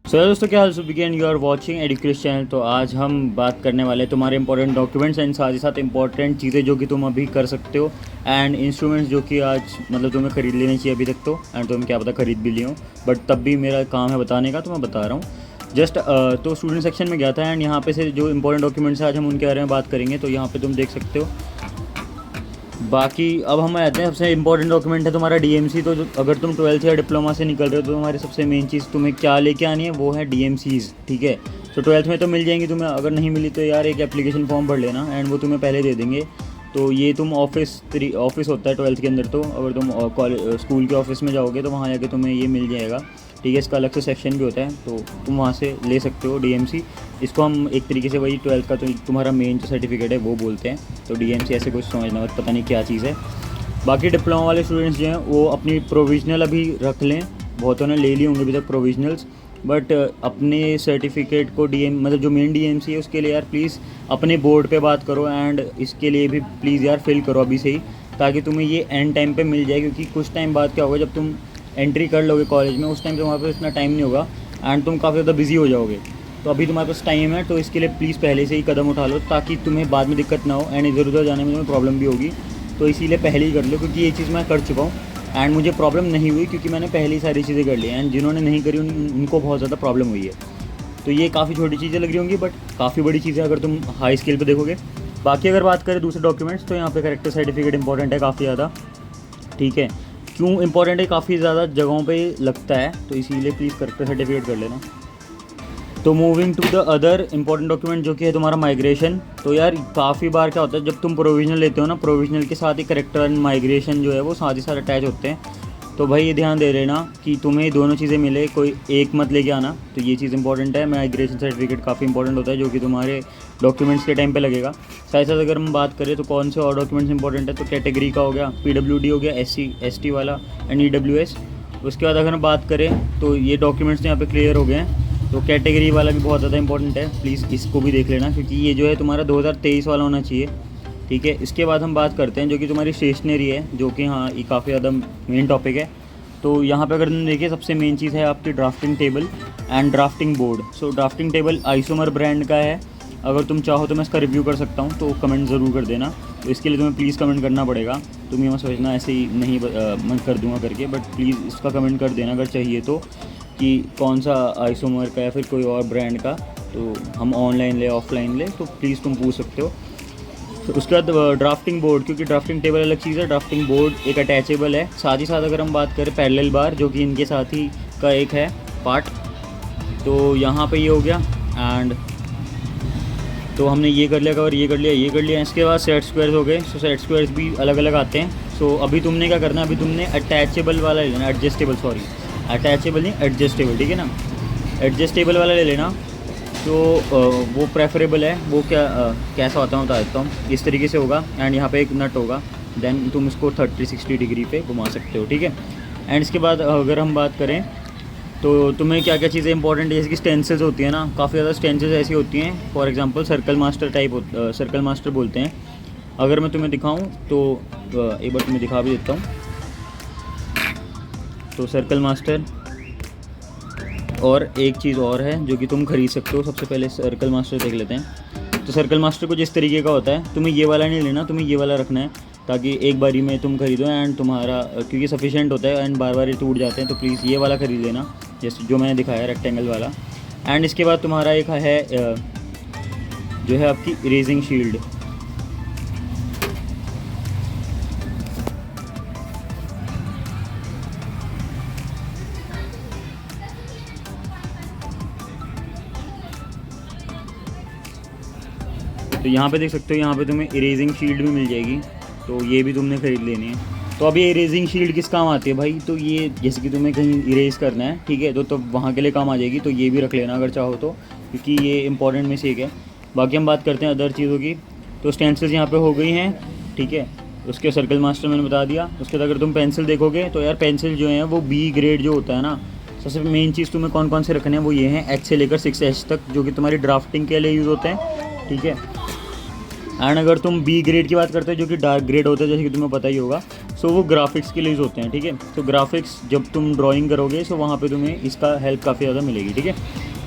सो दोस्तों, क्या हाल सुबह you are watching education channel. तो आज हम बात करने वाले हैं तुम्हारे इंपॉर्टेंट डॉक्यूमेंट्स एंड साथ ही साथ इंपॉर्टेंट चीज़ें जो कि तुम अभी कर सकते हो एंड इंस्ट्रूमेंट्स जो कि आज मतलब तुम्हें खरीद लेने चाहिए अभी तक तो, एंड तुम्हें क्या पता खरीद भी लियो, बट तब भी मेरा काम है बताने का तो मैं बता रहा हूँ जस्ट। तो स्टूडेंट सेक्शन में गया था एंड यहाँ पे से जो इंपॉर्टेंट डॉक्यूमेंट्स हैं आज हम उनके बारे में बात करेंगे। तो यहाँ पर तुम देख सकते हो। बाकी अब हम आते हैं, सबसे इंपॉर्टेंट डॉक्यूमेंट है तुम्हारा डीएमसी। तो अगर तुम 12th या डिप्लोमा से निकल रहे हो तो तुम्हारी सबसे मेन चीज़ तुम्हें क्या लेके आनी है वो है डीएमसीज़, ठीक है। तो 12th में तो मिल जाएंगी तुम्हें, अगर नहीं मिली तो यार एक एप्लीकेशन फॉर्म भर लेना एंड वो तुम्हें पहले दे देंगे। तो ये तुम ऑफिस होता है 12th के अंदर। तो अगर तुम कॉलेज स्कूल के ऑफिस में जाओगे तो वहाँ जाके तुम्हें ये मिल जाएगा, ठीक है। इसका अलग से सेक्शन भी होता है तो तुम वहाँ से ले सकते हो डीएमसी। इसको हम एक तरीके से वही 12th का तो तुम्हारा मेन जो सर्टिफिकेट है वो बोलते हैं। तो डीएमसी ऐसे कुछ समझना मत, पता नहीं क्या चीज़ है। बाकी डिप्लोमा वाले स्टूडेंट्स जो हैं वो अपनी प्रोविजनल अभी रख लें, बहुतों ने ले लिए होंगे अभी तक प्रोविजनल्स, बट अपने सर्टिफिकेट को मतलब जो मेन डीएमसी है उसके लिए यार प्लीज़ अपने बोर्ड पे बात करो एंड इसके लिए भी प्लीज़ यार फिल करो अभी से ही, ताकि तुम्हें ये एंड टाइम पे मिल जाए। क्योंकि कुछ टाइम बाद क्या होगा, जब तुम एंट्री कर लोगे कॉलेज में उस टाइम तुम्हारे पास इतना टाइम नहीं होगा एंड तुम काफ़ी ज़्यादा बिजी हो जाओगे। तो अभी तुम्हारे पास टाइम है तो इसके लिए प्लीज़ पहले से ही कदम उठा लो ताकि तुम्हें बाद में दिक्कत ना हो एंड इधर उधर जाने में तुम्हें प्रॉब्लम भी होगी। तो इसीलिए पहले ही कर लो, क्योंकि ये चीज़ मैं कर चुका हूँ एंड मुझे प्रॉब्लम नहीं हुई क्योंकि मैंने पहले ही सारी चीज़ें कर ली एंड जिन्होंने नहीं करी उनको बहुत ज़्यादा प्रॉब्लम हुई है। तो ये काफ़ी छोटी चीज़ें लग रही होंगी बट काफ़ी बड़ी चीज़ें अगर तुम हाई स्केल पे देखोगे। बाकी अगर बात करें दूसरे डॉक्यूमेंट्स तो यहाँ पे करेक्टर सर्टिफिकेट इंपॉर्टेंट है काफ़ी ज़्यादा, ठीक है। क्यों इंपॉर्टेंट है, काफ़ी ज़्यादा जगहों पे लगता है तो इसीलिए प्लीज़ करेक्टर सर्टिफिकेट कर लेना। तो moving to the other important document जो कि है तुम्हारा माइग्रेशन। तो यार काफ़ी बार क्या होता है, जब तुम प्रोविजनल लेते हो ना, प्रोविजनल के साथ ही करेक्टर एंड माइग्रेशन जो है वो साथ ही साथ अटैच होते हैं। तो भाई ये ध्यान दे लेना कि तुम्हें दोनों चीज़ें मिले, कोई एक मत लेके आना। तो ये चीज़ इंपॉर्टेंट है। माइग्रेशन सर्टिफिकेट काफ़ी इंपॉर्टेंट होता है जो कि तुम्हारे डॉक्यूमेंट्स के टाइम पे लगेगा। साथ साथ अगर हम बात करें तो कौन से और डॉक्यूमेंट्स इंपॉर्टेंट है, तो कैटेगरी का हो गया, पीडब्ल्यूडी हो गया, एससी एसटी वाला एंड ईडब्ल्यूएस। उसके बाद अगर हम बात करें तो ये डॉक्यूमेंट्स यहाँ पे क्लियर हो गए हैं। तो कैटेगरी वाला भी बहुत ज़्यादा इंपॉर्टेंट है, प्लीज़ इसको भी देख लेना क्योंकि ये जो है तुम्हारा 2023 वाला होना चाहिए, ठीक है। इसके बाद हम बात करते हैं जो कि तुम्हारी स्टेशनरी है, जो कि हाँ ये काफ़ी ज़्यादा मेन टॉपिक है। तो यहाँ पे अगर तुम देखिए सबसे मेन चीज़ है आपकी drafting table and drafting board. So drafting table isomer brand का है, अगर तुम चाहो तो मैं इसका रिव्यू कर सकता हूँ, तो कमेंट ज़रूर कर देना। तो इसके लिए तुम्हें प्लीज़ कमेंट करना पड़ेगा। तुम ये मत सोचना ऐसे ही नहीं मैं कर दूँगा करके, बट प्लीज़ इसका कमेंट कर देना अगर चाहिए तो, कि कौन सा आइसोमर का या फिर कोई और ब्रांड का। तो हम ऑनलाइन ले ऑफलाइन ले तो प्लीज़ तुम पूछ सकते हो। तो उसके बाद ड्राफ्टिंग बोर्ड, क्योंकि ड्राफ्टिंग टेबल अलग चीज़ है, ड्राफ्टिंग बोर्ड एक अटैचेबल है। साथ ही साथ अगर हम बात करें पैरेलल बार, जो कि इनके साथ ही का एक है पार्ट। तो यहाँ पे ये हो गया एंड तो हमने ये कर लिया कवर, ये कर लिया। इसके बाद सेट स्क्वायर्स हो गए। सो सेट स्क्वायर्स भी अलग अलग आते हैं। सो अभी तुमने क्या करना है, अभी तुमने अटैचेबल वाला ले लेना, अटैचेबल नहीं एडजस्टेबल, ठीक है ना। एडजस्टेबल वाला ले लेना तो वो प्रेफरेबल है। वो कैसा होता है बता देता हूँ। इस तरीके से होगा एंड यहाँ पे एक नट होगा, देन तुम इसको 30-60 डिग्री पे घुमा सकते हो, ठीक है। एंड इसके बाद अगर हम बात करें तो तुम्हें क्या क्या चीज़ें इंपॉर्टेंट है, जैसे कि स्टेंसिल्स होती है ना, काफ़ी ज़्यादा स्टेंसिल्स ऐसी होती हैं। For example circle master type circle master बोलते हैं। अगर मैं तुम्हें दिखाऊं तो एक बार तुम्हें दिखा भी देता हूँ। तो सर्कल मास्टर और एक चीज़ और है जो कि तुम खरीद सकते हो। सबसे पहले सर्कल मास्टर देख लेते हैं। तो सर्कल मास्टर को जिस तरीके का होता है, तुम्हें ये वाला नहीं लेना, तुम्हें ये वाला रखना है ताकि एक बारी में तुम खरीदो एंड तुम्हारा, क्योंकि सफिशिएंट होता है एंड बार बार ये टूट जाते हैं। तो प्लीज़ ये वाला खरीद लेना, जैसे जो मैंने दिखाया रेक्टेंगल वाला। एंड इसके बाद तुम्हारा एक है जो है आपकी इरेजिंग शील्ड। तो यहाँ पे देख सकते हो, यहाँ पे तुम्हें इरेजिंग शील्ड भी मिल जाएगी, तो ये भी तुमने ख़रीद लेनी है। तो अभी इरेजिंग शील्ड किस काम आती है भाई, तो ये जैसे कि तुम्हें कहीं इरेज करना है, ठीक है, तो वहाँ के लिए काम आ जाएगी। तो ये भी रख लेना अगर चाहो तो, क्योंकि ये इंपॉर्टेंट में से एक है। बाकी हम बात करते हैं अदर चीज़ों की। तो स्टेंसिल्स यहाँ पे हो गई हैं, ठीक है। उसके सर्कल मास्टर मैंने बता दिया। उसके बाद अगर तुम पेंसिल देखोगे तो यार पेंसिल जो है वो बी ग्रेड जो होता है ना, सबसे मेन चीज़ तुम्हें कौन कौन से रखने हैं वो ये हैं, H से लेकर 6H तक, जो कि तुम्हारी ड्राफ्टिंग के लिए यूज़ होते हैं, ठीक है। एंड अगर तुम बी ग्रेड की बात करते हो जो कि डार्क ग्रेड होता है, जैसे कि तुम्हें पता ही होगा, सो वो ग्राफिक्स के लिए यूज़ होते हैं, ठीक है। तो ग्राफिक्स जब तुम ड्राइंग करोगे सो वहाँ पे तुम्हें इसका हेल्प काफ़ी ज़्यादा मिलेगी, ठीक है।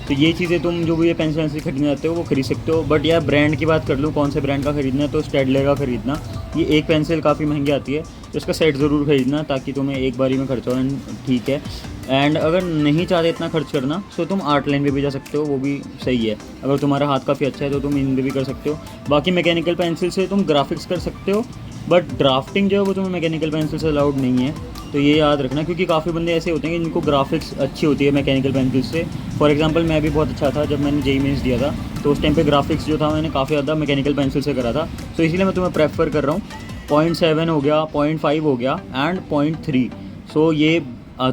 तो ये चीज़ें तुम जो भी ये पेंसिल वैंसिल खरीदना चाहते हो वो खरीद सकते हो। बट यार ब्रांड की बात कर लूँ, कौन से ब्रांड का खरीदना है, तो स्टेडलर का खरीदना। ये एक पेंसिल काफ़ी महंगी आती है, तो इसका सेट ज़रूर खरीदना ताकि तुम्हें एक बारी में खर्चा हो, ठीक है। एंड अगर नहीं चाहते इतना खर्च करना सो तुम आर्ट लाइन पे भी जा सकते हो, वो भी सही है। अगर तुम्हारा हाथ काफ़ी अच्छा है तो तुम इन भी कर सकते हो। बाकी मैकेनिकल पेंसिल से तुम ग्राफिक्स कर सकते हो, बट ड्राफ्टिंग जो है वो तुम्हें मैकेनिकल पेंसिल से अलाउड नहीं है। तो ये याद रखना, क्योंकि काफ़ी बंदे ऐसे होते हैं कि जिनको ग्राफिक्स अच्छी होती है मैकेनिकल पेंसिल से। फॉर एग्जांपल मैं भी बहुत अच्छा था जब मैंने जेईई मेंस दिया था, तो उस टाइम पे ग्राफिक्स जो था मैंने काफ़ी ज़्यादा मैकेनिकल पेंसिल से करा था। तो इसलिए मैं तुम्हें प्रेफर कर रहा हूँ 0.7 हो गया, 0.5 हो गया एंड 0.3। सो ये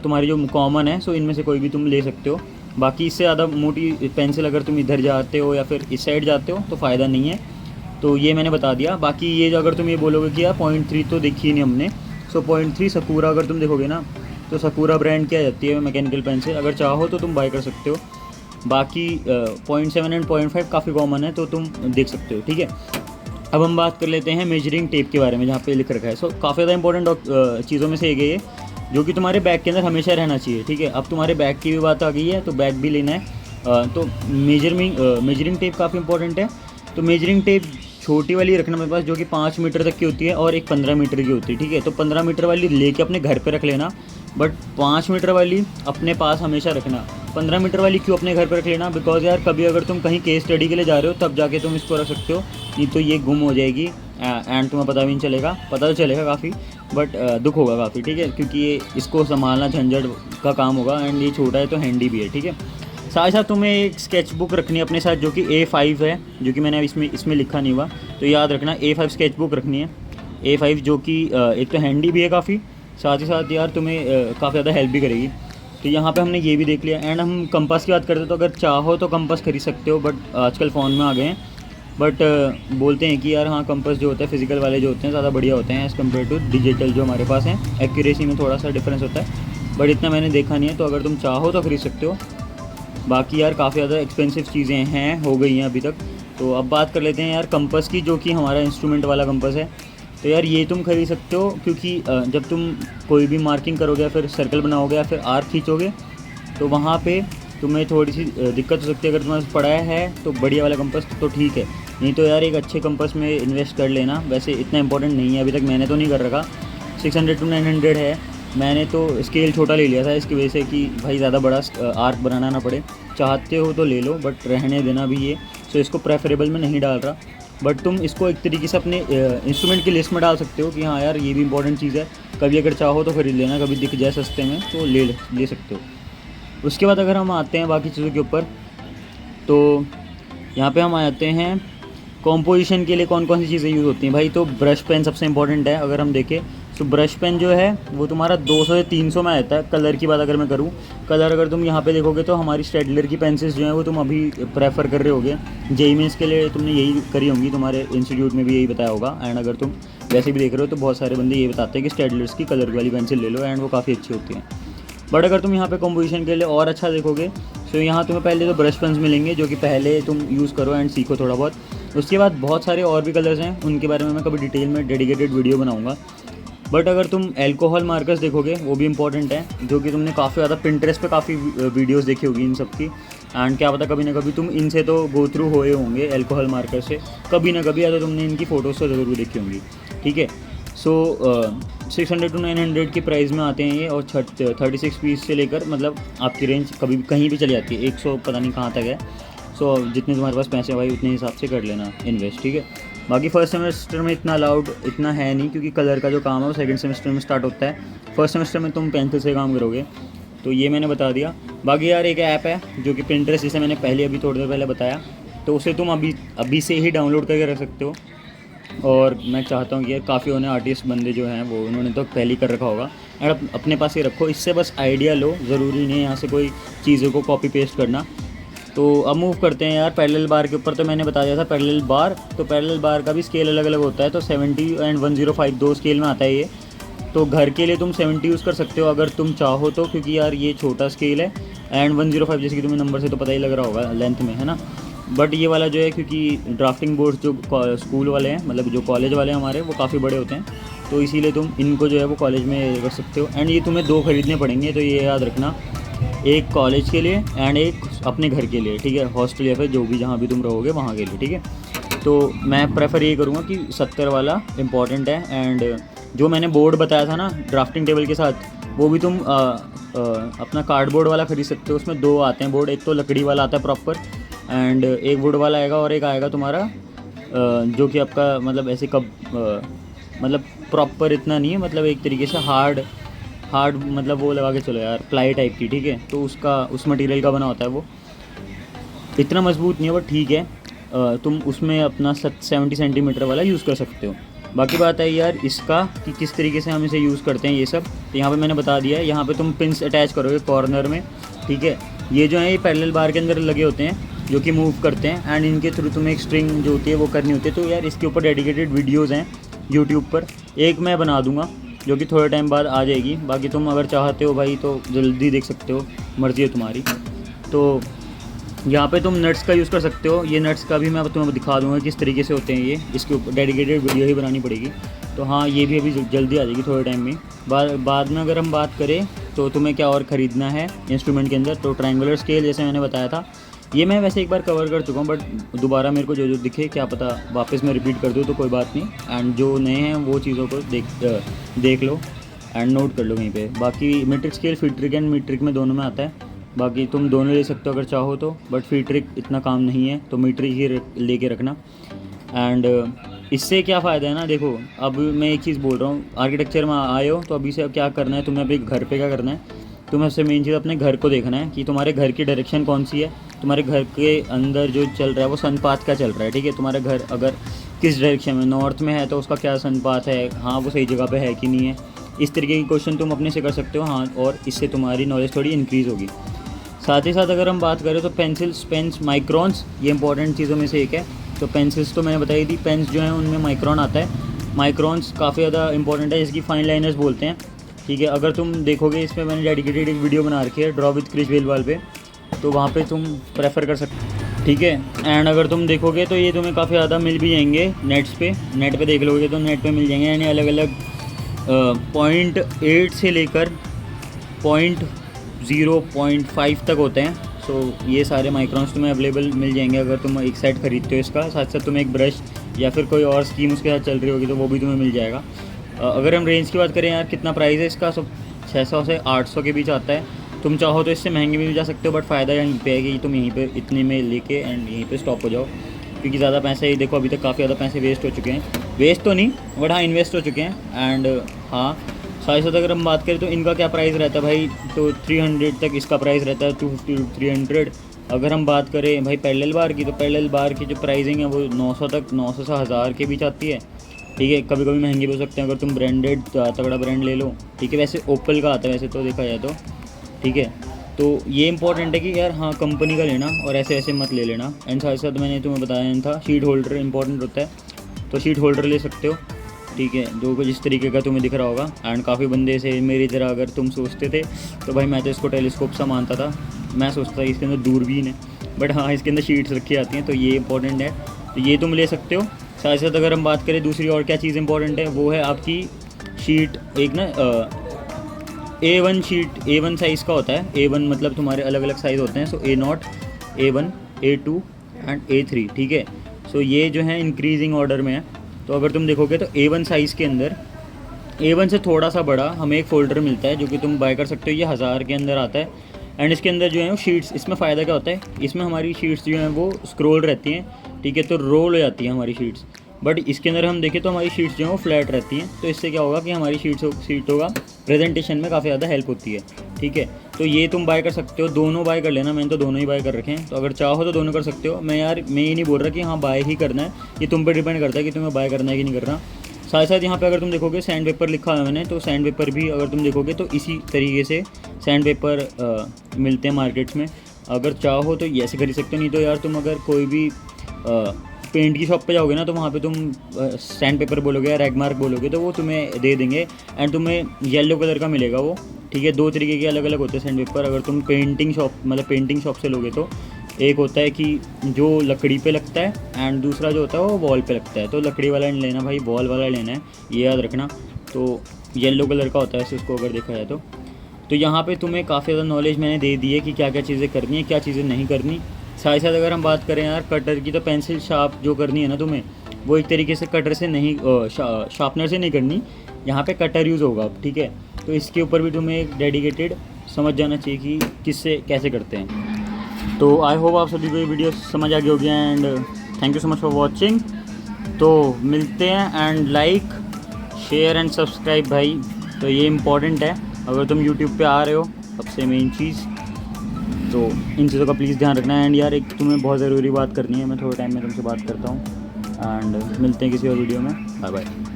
तुम्हारी जो कॉमन है, सो इनमें से कोई भी तुम ले सकते हो। बाकी इससे ज़्यादा मोटी पेंसिल अगर तुम इधर जाते हो या फिर इस साइड जाते हो तो फ़ायदा नहीं है। तो ये मैंने बता दिया। बाकी ये जो अगर तुम ये बोलोगे कि यार 0.3 तो देखी नहीं हमने, सो 0.3 सकूरा अगर तुम देखोगे ना तो सकूरा ब्रांड की आ जाती है मैकेनिकल पेंसिल, अगर चाहो तो तुम बाय कर सकते हो। बाकी 0.7 एंड 0.5 काफ़ी कॉमन है, तो तुम देख सकते हो, ठीक है। अब हम बात कर लेते हैं मेजरिंग टेप के बारे में, जहाँ पे लिख रखा है। सो काफ़ी ज़्यादा इंपॉर्टेंट चीज़ों में से एक है ये, जो कि तुम्हारे बैग के अंदर हमेशा रहना चाहिए, ठीक है। अब तुम्हारे बैग की भी बात आ गई है तो बैग भी लेना है। तो मेजरिंग टेप काफ़ी इंपॉर्टेंट है। तो मेजरिंग टेप छोटी वाली रखना मेरे पास, जो कि 5 मीटर तक की होती है, और एक 15 मीटर की होती है, ठीक है। तो 15 मीटर वाली लेके अपने घर पे रख लेना, बट 5 मीटर वाली अपने पास हमेशा रखना। 15 मीटर वाली क्यों अपने घर पे रख लेना, बिकॉज यार कभी अगर तुम कहीं केस स्टडी के लिए जा रहे हो तब जाके तुम इसको रख सकते हो, नहीं तो ये गुम हो जाएगी एंड तुम्हें पता भी नहीं चलेगा। पता तो चलेगा काफ़ी, बट दुख होगा काफ़ी, ठीक है, क्योंकि ये इसको संभालना झंझट का काम होगा, एंड ये छोटा है तो हैंडी भी है, ठीक है। साथ ही साथ तुम्हें एक स्केच बुक रखनी है अपने साथ, जो कि A5 है, जो कि मैंने इसमें लिखा नहीं हुआ, तो याद रखना A5 स्केच बुक रखनी है। A5 जो कि एक तो हैंडी भी है काफ़ी, साथ ही साथ यार तुम्हें काफ़ी ज़्यादा हेल्प भी करेगी। तो यहाँ पे हमने ये भी देख लिया। एंड हम कंपास की बात करते हैं, तो अगर चाहो तो कंपास खरीद सकते हो, बट आजकल फ़ोन में आ गए हैं। बट बोलते हैं कि यार हाँ, कंपास जो होता है फिजिकल वाले जो होते हैं ज़्यादा बढ़िया होते हैं एज़ कम्पेयर टू डिजिटल जो हमारे पास हैं। एक्यूरेसी में थोड़ा सा डिफरेंस होता है, बट इतना मैंने देखा नहीं है। तो अगर तुम चाहो तो खरीद सकते हो। बाकी यार काफ़ी ज़्यादा एक्सपेंसिव चीज़ें हैं, हो गई हैं अभी तक। तो अब बात कर लेते हैं यार कंपास की, जो कि हमारा इंस्ट्रूमेंट वाला कंपास है। तो यार ये तुम खरीद सकते हो, क्योंकि जब तुम कोई भी मार्किंग करोगे या फिर सर्कल बनाओगे या फिर आर्क खींचोगे, तो वहाँ पे तुम्हें थोड़ी सी दिक्कत हो सकती है। अगर तुम्हारे पास पड़ा है तो बढ़िया वाला कंपास तो ठीक है, नहीं तो यार एक अच्छे कंपास में इन्वेस्ट कर लेना। वैसे इतना इंपॉर्टेंट नहीं है, अभी तक मैंने तो नहीं कर रखा। 600 to 900 है। मैंने तो स्केल छोटा ले लिया था इसकी वजह से कि भाई ज़्यादा बड़ा आर्क बनाना ना पड़े। चाहते हो तो ले लो, बट रहने देना भी ये। सो इसको प्रेफरेबल में नहीं डाल रहा, बट तुम इसको एक तरीके से अपने इंस्ट्रूमेंट की लिस्ट में डाल सकते हो कि हाँ यार ये भी इंपॉर्टेंट चीज़ है। कभी अगर चाहो तो खरीद लेना, कभी दिख जाए सस्ते में तो ले सकते हो। उसके बाद अगर हम आते हैं बाकी चीज़ों के ऊपर, तो यहाँ पे हम आ जाते हैं कॉम्पोजिशन के लिए कौन कौन सी चीज़ें यूज़ होती हैं भाई। तो ब्रश पेन सबसे इंपॉर्टेंट है। अगर हम देखें तो ब्रश पेन जो है वो तुम्हारा 200 से 300 में आता है। कलर की बात अगर मैं करूँ, कलर अगर तुम यहाँ पे देखोगे तो हमारी स्टेडलर की पेंसिल्स जो हैं वो तुम अभी प्रेफर कर रहे होगे। जेईई मेंस के लिए तुमने यही करी होंगी, तुम्हारे इंस्टीट्यूट में भी यही बताया होगा। एंड अगर तुम वैसे भी देख रहे हो तो बहुत सारे बंदे ये बताते हैं कि स्टेडलर्स की कलर वाली पेंसिल ले लो, एंड वो काफ़ी अच्छी होती हैं। बट अगर तुम यहाँ पे कॉम्पोजिशन के लिए और अच्छा देखोगे तो यहाँ तुम्हें पहले तो ब्रश पेन्स मिलेंगे, जो कि पहले तुम यूज़ करो एंड सीखो थोड़ा बहुत। उसके बाद बहुत सारे और भी कलर्स हैं, उनके बारे में मैं कभी डिटेल में डेडिकेटेड वीडियो बनाऊंगा। बट अगर तुम एल्कोहल मार्कर्स देखोगे वो भी इंपॉर्टेंट है, जो कि तुमने काफ़ी ज़्यादा पिंटरेस्ट पे काफ़ी वीडियोस देखी होगी इन सब की। एंड क्या पता कभी ना कभी तुम इनसे तो गो थ्रू हुए होंगे एल्कोहल मार्कर से कभी ना कभी, या तो तुमने इनकी फ़ोटोज़ तो ज़रूर देखी होंगी, ठीक है। सो 600 to 900 की प्राइस में आते हैं ये, और 36 पीस से लेकर मतलब आपकी रेंज कभी कहीं भी चली जाती है, 100 पता नहीं कहाँ तक है। सो जितने तुम्हारे पास पैसे भाई उतने हिसाब से कर लेना इन्वेस्ट, ठीक है। बाकी फर्स्ट सेमेस्टर में इतना अलाउड इतना है नहीं, क्योंकि कलर का जो काम है वो सेकंड सेमेस्टर में स्टार्ट होता है। फर्स्ट सेमेस्टर में तुम पेंसिल से काम करोगे, तो ये मैंने बता दिया। बाकी यार एक ऐप है जो कि पिंटरेस्ट, जिसे मैंने अभी थोड़ी देर पहले बताया, तो उसे तुम अभी से ही डाउनलोड करके रख सकते हो। और मैं चाहता हूँ कि यार काफ़ी होने आर्टिस्ट बंदे जो हैं वो उन्होंने तो पहले ही कर रखा होगा, एंड अपने पास ही रखो। इससे बस आइडिया लो, ज़रूरी नहीं है यहाँ से कोई चीज़ों को कॉपी पेस्ट करना। तो अब मूव करते हैं यार पैरेलल बार के ऊपर। तो मैंने बता दिया था पैरेलल बार, तो पैरेलल बार का भी स्केल अलग अलग होता है। तो 70 एंड 105 दो स्केल में आता है ये। तो घर के लिए तुम 70 यूज़ कर सकते हो अगर तुम चाहो तो, क्योंकि यार ये छोटा स्केल है। एंड 105 जैसे कि तुम्हें नंबर से तो पता ही लग रहा होगा लेंथ में, है ना। बट ये वाला जो है, क्योंकि ड्राफ्टिंग बोर्ड्स जो स्कूल वाले हैं, मतलब जो कॉलेज वाले हैं हमारे, वो काफ़ी बड़े होते हैं, तो इसीलिए तुम इनको जो है वो कॉलेज में कर सकते हो। एंड ये तुम्हें 2 खरीदने पड़ेंगे, तो ये याद रखना, एक कॉलेज के लिए एंड एक अपने घर के लिए, ठीक है, हॉस्टल या फिर जो भी जहाँ भी तुम रहोगे वहाँ के लिए, ठीक है। तो मैं प्रेफर ये करूँगा कि 70 वाला इम्पॉर्टेंट है। एंड जो मैंने बोर्ड बताया था ना ड्राफ्टिंग टेबल के साथ, वो भी तुम अपना कार्डबोर्ड वाला खरीद सकते हो। उसमें 2 आते हैं बोर्ड, एक तो लकड़ी वाला आता है प्रॉपर, एंड एक वुड वाला आएगा, और एक आएगा तुम्हारा जो कि आपका मतलब ऐसे कब मतलब प्रॉपर इतना नहीं है, मतलब एक तरीके से हार्ड मतलब वो लगा के चलो यार, प्लाई टाइप की, ठीक है। तो उसका उस मटेरियल का बना होता है वो, इतना मजबूत नहीं है वो, ठीक है। तुम उसमें अपना 70 सेंटीमीटर वाला यूज़ कर सकते हो। बाकी बात है यार इसका कि किस तरीके से हम इसे यूज़ करते हैं ये सब, तो यहाँ पे मैंने बता दिया है। यहाँ पे तुम पिन्स अटैच करोगे कॉर्नर में, ठीक है। ये जो है ये पैरेलल बार के अंदर लगे होते हैं जो कि मूव करते हैं, एंड इनके थ्रू तुम्हें एक स्ट्रिंग जो होती है वो करनी होती है। तो यार इसके ऊपर डेडिकेटेड वीडियोज़ हैं यूट्यूब पर, एक मैं बना दूँगा जो कि थोड़े टाइम बाद आ जाएगी। बाकी तुम अगर चाहते हो भाई तो जल्दी देख सकते हो, मर्ज़ी है तुम्हारी। तो यहाँ पे तुम नट्स का यूज़ कर सकते हो। ये नट्स का भी मैं तुम्हें दिखा दूँगा किस तरीके से होते हैं ये, इसके ऊपर डेडिकेटेड वीडियो ही बनानी पड़ेगी। तो हाँ, ये भी अभी जल्दी आ जाएगी थोड़े टाइम में। बाद में अगर हम बात करें तो तुम्हें क्या और ख़रीदना है इंस्ट्रूमेंट के अंदर, तो ट्रायंगुलर स्केल जैसे मैंने बताया था, ये मैं वैसे एक बार कवर कर चुका हूँ, बट दोबारा मेरे को जो दिखे क्या पता वापस मैं रिपीट कर दूँ, तो कोई बात नहीं। एंड जो नए हैं वो चीज़ों को देख लो एंड नोट कर लो कहीं पे। बाकी मीट्रिक स्केल फीट्रिक एंड मीट्रिक में दोनों में आता है, बाकी तुम दोनों ले सकते हो अगर चाहो तो, बट फीट्रिक इतना काम नहीं है तो मीट्रिक ही लेके रखना। एंड इससे क्या फ़ायदा है ना, देखो अब मैं एक चीज़ बोल रहा हूँ, आर्किटेक्चर में आए हो तो अभी से अब क्या करना है तुम्हें, अभी घर पे क्या करना है, तुम्हें सबसे मेन चीज़ अपने घर को देखना है कि तुम्हारे घर की डायरेक्शन कौन सी है, तुम्हारे घर के अंदर जो चल रहा है वो सनपाथ क्या चल रहा है, ठीक है। तुम्हारा घर अगर किस डायरेक्शन में, नॉर्थ में है तो उसका क्या सनपाथ है, हाँ वो सही जगह पे है कि नहीं है, इस तरीके के क्वेश्चन तुम अपने से कर सकते हो। हाँ, और इससे तुम्हारी नॉलेज थोड़ी इंक्रीज़ होगी। साथ ही साथ अगर हम बात करें तो पेंसिल्स, पेन्स, माइक्रॉन्स, ये इंपॉर्टेंट चीज़ों में से एक है। तो पेंसिल्स तो मैंने बताई थी, पेन्स जो हैं उनमें माइक्रॉन आता है। माइक्रॉन्स काफ़ी ज़्यादा इंपॉर्टेंट है, इसकी फाइन लाइनर्स बोलते हैं, ठीक है। अगर तुम देखोगे इसमें मैंने डेडिकेटेड एक वीडियो बना रखी है ड्रॉ विद क्रिश वेलवाल पे, तो वहाँ पे तुम प्रेफर कर सकते, ठीक है। एंड अगर तुम देखोगे तो ये तुम्हें काफ़ी ज़्यादा मिल भी जाएंगे नेट पे देख लोगे तो नेट पे मिल जाएंगे, यानी अलग अलग 0.8 से लेकर 0.5 तक होते हैं। सो ये सारे माइक्रॉन्स तुम्हें अवेलेबल मिल जाएंगे अगर तुम एक सेट खरीदते हो इसका। साथ साथ तुम्हें एक ब्रश या फिर कोई और स्कीम उसके साथ चल रही होगी तो वो भी तुम्हें मिल जाएगा। अगर हम रेंज की बात करें यार, कितना प्राइस है इसका, 600 से 800 के बीच आता है। तुम चाहो तो इससे महंगे भी जा सकते हो, बट फ़ायदा यहीं पे है कि तुम यहीं पे इतने में लेके एंड यहीं पे स्टॉप हो जाओ, क्योंकि ज़्यादा पैसे, देखो अभी तक काफ़ी ज़्यादा पैसे वेस्ट हो चुके हैं, वेस्ट तो नहीं बट हाँ इन्वेस्ट हो चुके हैं। एंड हाँ, साथ साथ अगर हम बात करें तो इनका क्या प्राइस रहता है भाई, तो 300 तक इसका प्राइस रहता है, 250 to 300। अगर हम बात करें भाई पैरेलल बार की, तो पैरेलल बार की जो प्राइसिंग है वो 900 तक, 900 से 1000 के बीच आती है, ठीक है। कभी कभी महंगे भी हो सकते हैं अगर तुम ब्रांडेड तगड़ा ब्रांड ले लो, ठीक है। वैसे ओपल का आता है वैसे तो देखा जाए तो, ठीक है। तो ये इंपॉर्टेंट है कि यार हाँ कंपनी का लेना और ऐसे ऐसे मत ले लेना। एंड साथ साथ मैंने तुम्हें बताया था शीट होल्डर इंपॉर्टेंट होता है, तो शीट होल्डर ले सकते हो, ठीक है, जो जिस तरीके का तुम्हें दिख रहा होगा। एंड काफ़ी बंदे से मेरी तरह अगर तुम सोचते थे तो भाई मैं तो इसको टेलीस्कोप सा मानता था, मैं सोचता था इसके अंदर दूरबीन है, बट हाँ इसके अंदर शीट्स रखी जाती हैं, तो ये इंपॉर्टेंट है, तो ये तुम ले सकते हो। साथ साथ अगर हम बात करें दूसरी और क्या चीज़ इंपॉर्टेंट है, वो है आपकी शीट, एक ना A1 शीट, A1 साइज़ का होता है। A1 मतलब तुम्हारे अलग अलग साइज़ होते हैं, सो A0, A1, A2 and A3, ठीक है। सो ये जो है इंक्रीजिंग ऑर्डर में है। तो अगर तुम देखोगे तो A1 साइज़ के अंदर, A1 से थोड़ा सा बड़ा हमें एक फ़ोल्डर मिलता है जो कि तुम बाय कर सकते हो, ये 1000 के अंदर आता है। एंड इसके अंदर जो है वो शीट्स, इसमें फ़ायदा क्या होता है, इसमें हमारी शीट्स जो हैं वो स्क्रॉल रहती हैं, ठीक है, तो रोल हो जाती हैं हमारी शीट्स। बट इसके अंदर हम देखें तो हमारी शीट्स जो हैं वो फ्लैट रहती हैं, तो इससे क्या होगा कि हमारी शीटों का प्रेजेंटेशन में काफ़ी ज़्यादा हेल्प होती है, ठीक है। तो ये तुम बाय कर सकते हो, दोनों बाय कर लेना, मैंने तो दोनों ही बाय कर रखे हैं, तो अगर चाहो तो दोनों कर सकते हो। मैं ये नहीं बोल रहा कि हाँ बाय ही करना है, ये तुम पर डिपेंड करता है कि तुम्हें बाय करना है कि नहीं करना। साथ साथ यहाँ पे अगर तुम देखोगे सैंड पेपर लिखा हुआ है मैंने, तो सैंड पेपर भी अगर तुम देखोगे तो इसी तरीके से सैंड पेपर मिलते हैं मार्केट्स में। अगर चाहो तो ऐसे खरीद सकते हो, नहीं तो यार तुम अगर कोई भी पेंट की शॉप पे जाओगे ना, तो वहाँ पे तुम सैंड पेपर बोलोगे या रैगमार्क बोलोगे तो वो तुम्हें दे देंगे। एंड तुम्हें येलो कलर का मिलेगा वो, ठीक है। 2 तरीके के अलग अलग होते हैं सैंड पेपर। अगर तुम पेंटिंग शॉप से लोगे तो एक होता है कि जो लकड़ी पे लगता है एंड दूसरा जो होता है वो वॉल पे लगता है। तो लकड़ी वाला नहीं लेना भाई, वॉल वाला लेना है, ये याद रखना। तो येलो कलर का होता है इसको अगर देखा जाए तो यहाँ पे तुम्हें काफ़ी ज़्यादा नॉलेज मैंने दे दी है कि क्या क्या चीज़ें करनी है, क्या चीज़ें नहीं करनी। साथ ही साथ अगर हम बात करें यार कटर की, तो पेंसिल शार्प जो करनी है ना तुम्हें, वो एक तरीके से कटर से नहीं शार्पनर से नहीं करनी, यहाँ पे कटर यूज़ होगा, ठीक है। तो इसके ऊपर भी तुम्हें एक डेडिकेटेड समझ जाना चाहिए कि किससे कैसे करते हैं। तो आई होप आप सभी को ये वीडियो समझ आ गई होगी and thank you so much for watching. तो मिलते हैं and like share and subscribe भाई, तो ये इम्पॉर्टेंट है अगर तुम यूट्यूब पे आ रहे हो, सबसे मेन चीज़। तो इन चीज़ों का प्लीज़ ध्यान रखना है। एंड यार एक तुम्हें बहुत ज़रूरी बात करनी है, मैं थोड़े टाइम में तुमसे बात करता हूँ एंड मिलते हैं किसी और वीडियो में। Bye bye.